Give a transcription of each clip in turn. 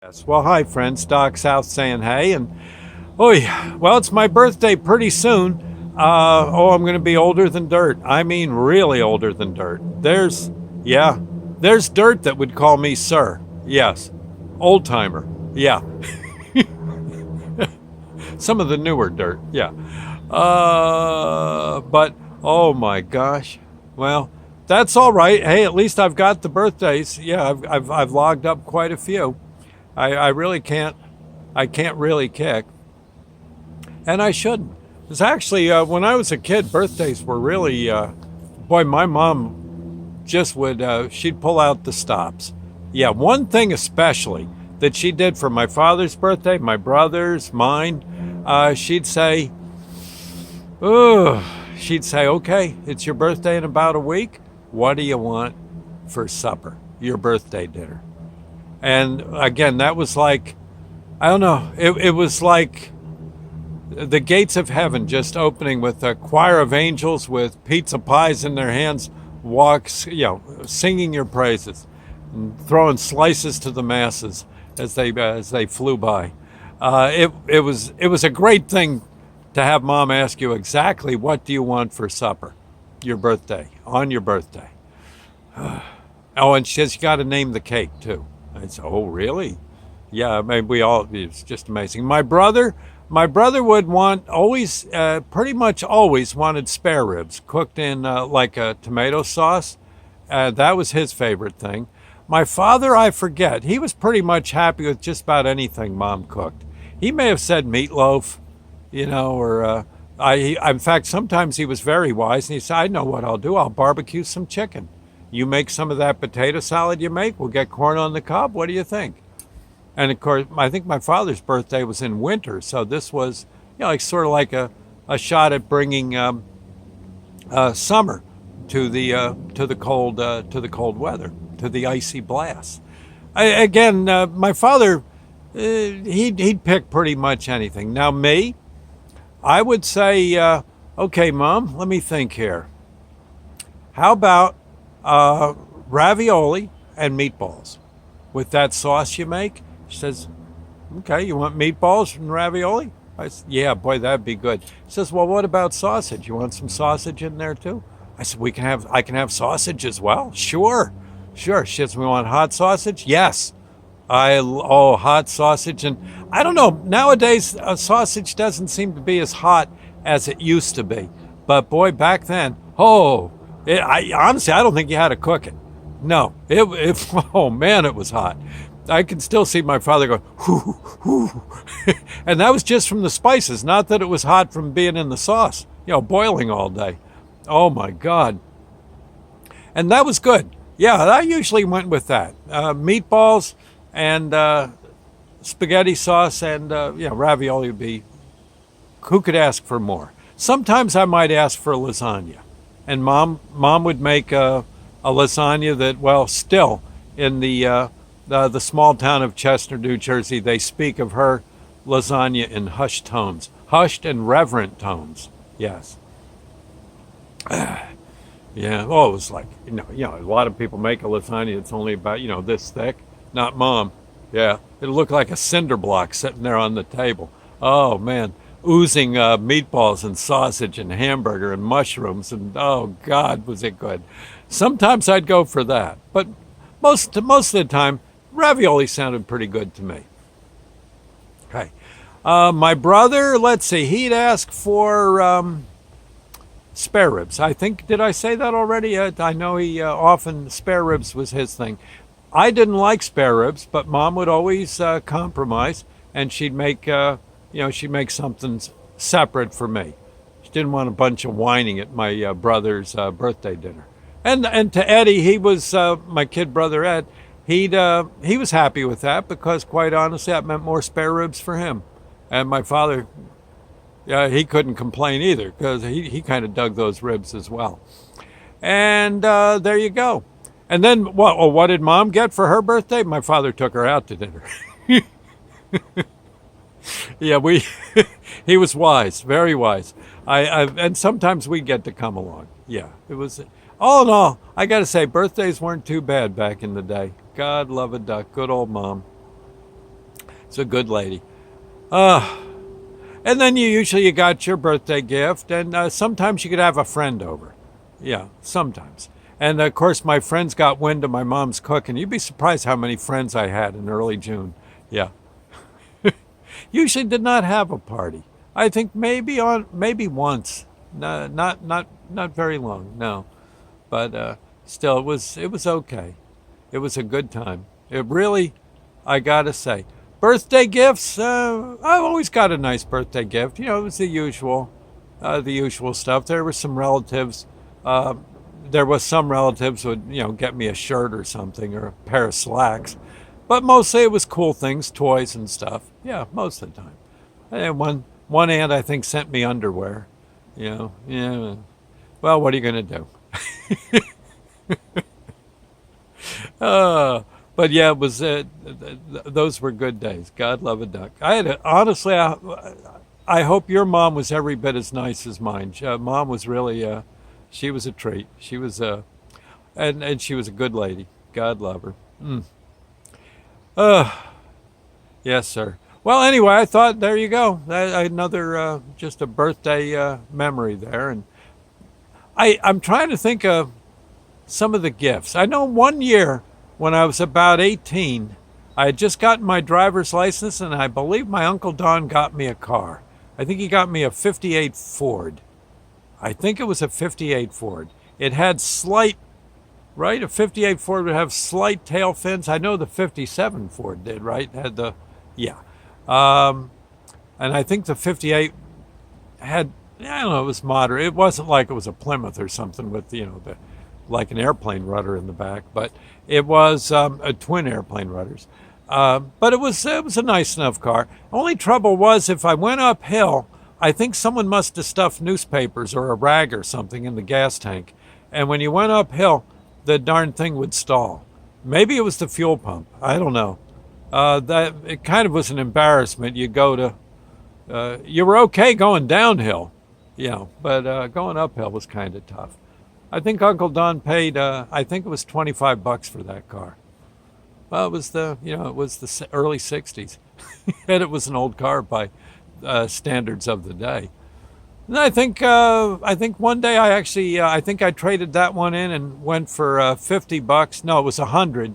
Yes. Well, hi, friends. Doc South saying hey. And, oh, yeah. Well, it's my birthday pretty soon. I'm going to be older than dirt. I mean, really older than dirt. Yeah, there's dirt that would call me sir. Yes. Old timer. Yeah. Some of the newer dirt. Yeah. But, oh my gosh. Well, that's all right. Hey, at least I've got the birthdays. Yeah, I've logged up quite a few. I really can't. I can't really kick, and I shouldn't. Because actually, when I was a kid, birthdays were really, boy, my mom just would, she'd pull out the stops. Yeah, one thing especially that she did for my father's birthday, my brother's, mine, she'd say, oh, she'd say, okay, it's your birthday in about a week. What do you want for supper? Your birthday dinner. And again, that was like, I don't know, it was like the gates of heaven just opening with a choir of angels with pizza pies in their hands, walks, singing your praises and throwing slices to the masses as they flew by. It was a great thing to have mom ask you exactly what do you want for supper, your birthday, on your birthday. Oh, and she says you got to name the cake too. I said, oh, really? Yeah, I mean, it's just amazing. My brother would want always, pretty much always wanted spare ribs cooked in like a tomato sauce. That was his favorite thing. My father, I forget, he was pretty much happy with just about anything mom cooked. He may have said meatloaf, or in fact, sometimes he was very wise and he said, I know what I'll do. I'll barbecue some chicken. You make some of that potato salad you make. We'll get corn on the cob. What do you think? And of course, I think my father's birthday was in winter, so this was, like sort of like a shot at bringing summer to the cold weather, to the icy blast. Again, my father, he'd pick pretty much anything. Now me, I would say, okay, Mom, let me think here. How about ravioli and meatballs with that sauce you make? She says, okay, you want meatballs and ravioli? I said, yeah, boy, that'd be good. She says, well, what about sausage? You want some sausage in there too? I said, I can have sausage as well. Sure. She says, we want hot sausage? Yes. Hot sausage. And I don't know, nowadays, sausage doesn't seem to be as hot as it used to be. But boy, back then, honestly, I don't think you had to cook it. No, oh man, it was hot. I can still see my father going, whoo, whoo. And that was just from the spices, not that it was hot from being in the sauce, boiling all day. Oh my God. And that was good. Yeah, I usually went with that. Meatballs and spaghetti sauce and, ravioli would be, who could ask for more? Sometimes I might ask for lasagna. And mom would make a lasagna that, well, still in the small town of Chester, New Jersey, they speak of her lasagna in hushed tones, hushed and reverent tones. Yes. Yeah. Oh, it was like, a lot of people make a lasagna that's only about, this thick. Not mom. Yeah. It'll look like a cinder block sitting there on the table. Oh, man. Oozing meatballs and sausage and hamburger and mushrooms. And, oh, God, was it good. Sometimes I'd go for that. But most of the time, ravioli sounded pretty good to me. Okay. My brother, let's see, he'd ask for spare ribs. I think, did I say that already? I know he often, spare ribs was his thing. I didn't like spare ribs, but mom would always compromise, and she'd make, she'd make something separate for me. She didn't want a bunch of whining at my brother's birthday dinner. And to Eddie, he was my kid brother Ed. He was happy with that because, quite honestly, that meant more spare ribs for him. And my father, he couldn't complain either because he kind of dug those ribs as well. And there you go. And then what did mom get for her birthday? My father took her out to dinner. Yeah, he was wise, very wise. And sometimes we get to come along. Yeah, it was. All in all, I got to say, birthdays weren't too bad back in the day. God love a duck. Good old mom. It's a good lady. Uh, and then you got your birthday gift, and sometimes you could have a friend over. Yeah, sometimes. And of course, my friends got wind of my mom's cooking. You'd be surprised how many friends I had in early June. Yeah. Usually did not have a party. I think maybe once. No, not very long. No, but still, it was okay. It was a good time. It really, I gotta say, birthday gifts. I've always got a nice birthday gift. It was the usual stuff. Uh, there was some relatives would get me a shirt or something or a pair of slacks, but mostly it was cool things, toys and stuff. Yeah, most of the time. And one aunt I think sent me underwear. Yeah. Well, what are you gonna do? Uh, but yeah, it was. Those were good days. God love a duck. Honestly, I hope your mom was every bit as nice as mine. Mom was really. She was a treat. She was and she was a good lady. God love her. Mm. Uh, yes, sir. Well, anyway, I thought there you go. Another just a birthday memory there, and I'm trying to think of some of the gifts. I know one year when I was about 18, I had just gotten my driver's license, and I believe my Uncle Don got me a car. I think he got me a 58 Ford. I think it was a 58 Ford. It had right? A 58 Ford would have slight tail fins. I know the 57 Ford did, right? Yeah. Um, and I think the 58 had, I don't know, it was moderate. It wasn't like it was a Plymouth or something with, like an airplane rudder in the back, but it was a twin airplane rudders. But it was a nice enough car. Only trouble was if I went uphill, I think someone must have stuffed newspapers or a rag or something in the gas tank. And when you went uphill, the darn thing would stall. Maybe it was the fuel pump. I don't know. That it kind of was an embarrassment. You were okay going downhill, but going uphill was kind of tough. I think Uncle Don paid. I think it was $25 for that car. Well, it was the early '60s, and it was an old car by standards of the day. And I think one day I think I traded that one in and went for $50. No, it was 100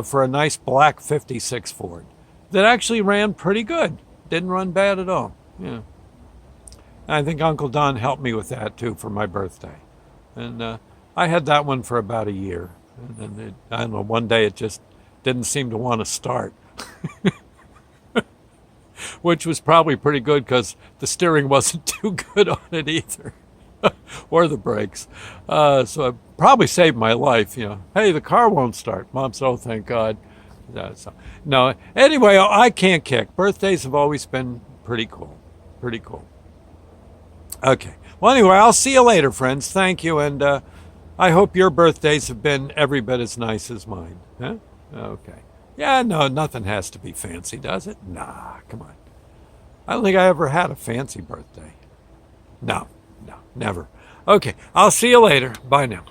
for a nice black '56 Ford that actually ran pretty good. Didn't run bad at all. Yeah. And I think Uncle Don helped me with that too for my birthday. And I had that one for about a year. And then I don't know, one day it just didn't seem to want to start, which was probably pretty good because the steering wasn't too good on it either, or the brakes. So it probably saved my life. Hey, the car won't start. Mom said, oh, thank God. No, anyway, I can't kick. Birthdays have always been pretty cool. Pretty cool. Okay. Well, anyway, I'll see you later, friends. Thank you, and I hope your birthdays have been every bit as nice as mine. Huh? Okay. Yeah, no, nothing has to be fancy, does it? Nah, come on. I don't think I ever had a fancy birthday. No, never. Okay, I'll see you later. Bye now.